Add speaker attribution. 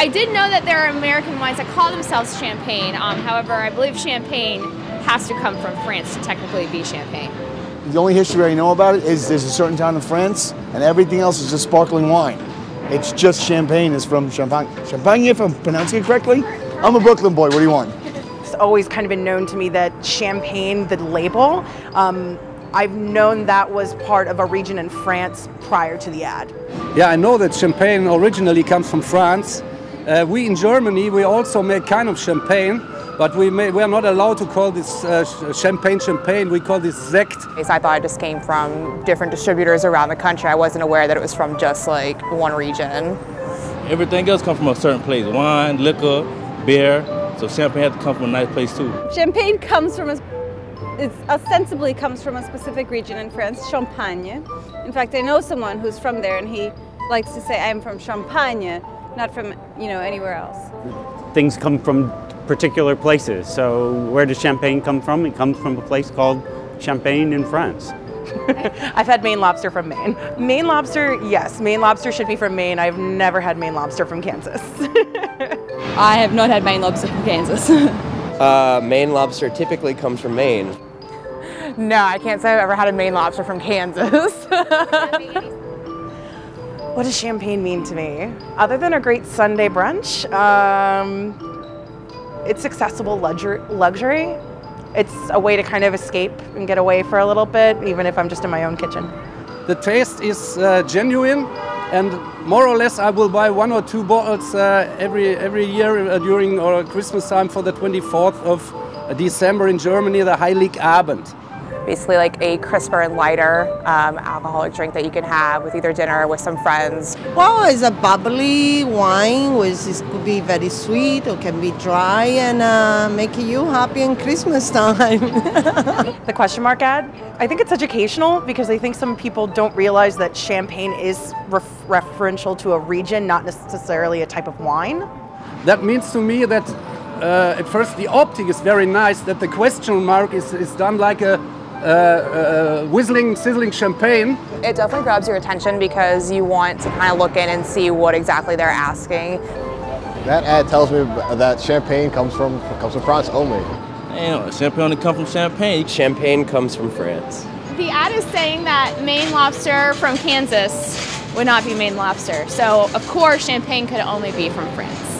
Speaker 1: I did know that there are American wines that call themselves champagne. However, I believe champagne has to come from France to technically be champagne.
Speaker 2: The only history I know about it is there's a certain town in France, and everything else is just sparkling wine. It's just champagne is from Champagne. Champagne, if I'm pronouncing it correctly? I'm a Brooklyn boy, what do you want?
Speaker 3: It's always kind of been known to me that champagne, the label, I've known that was part of a region in France prior to the ad.
Speaker 4: Yeah, I know that champagne originally comes from France. We in Germany, we also make kind of champagne, but we are not allowed to call this champagne, we call this Sekt.
Speaker 5: I thought it just came from different distributors around the country. I wasn't aware that it was from just like one region.
Speaker 6: Everything else comes from a certain place, wine, liquor, beer, so champagne has to come from a nice place too.
Speaker 7: Champagne comes from it ostensibly comes from a specific region in France, Champagne. In fact, I know someone who's from there and he likes to say, I'm from Champagne, not from, anywhere else.
Speaker 8: Things come from particular places. So where does champagne come from? It comes from a place called Champagne in France.
Speaker 3: I've had Maine lobster from Maine. Maine lobster, yes, Maine lobster should be from Maine. I've never had Maine lobster from Kansas.
Speaker 9: I have not had Maine lobster from Kansas.
Speaker 10: Maine lobster typically comes from Maine.
Speaker 5: No, I can't say I've ever had a Maine lobster from Kansas.
Speaker 3: What does champagne mean to me? Other than a great Sunday brunch, it's accessible luxury. It's a way to kind of escape and get away for a little bit, even if I'm just in my own kitchen.
Speaker 4: The taste is genuine, and more or less I will buy 1 or 2 bottles every year during our Christmas time for the 24th of December in Germany, the Heiligabend.
Speaker 5: Basically like a crisper and lighter alcoholic drink that you can have with either dinner or with some friends.
Speaker 11: Well, it's a bubbly wine, which could be very sweet or can be dry and make you happy in Christmas time.
Speaker 3: The question mark ad, I think it's educational because I think some people don't realize that champagne is referential to a region, not necessarily a type of wine.
Speaker 4: That means to me that at first the optic is very nice, that the question mark is done like a whistling, sizzling champagne.
Speaker 5: It definitely grabs your attention because you want to kind of look in and see what exactly they're asking.
Speaker 12: That ad tells me that champagne comes from France only.
Speaker 6: Champagne only comes from Champagne.
Speaker 10: Champagne comes from France.
Speaker 1: The ad is saying that Maine lobster from Kansas would not be Maine lobster. So, of course, champagne could only be from France.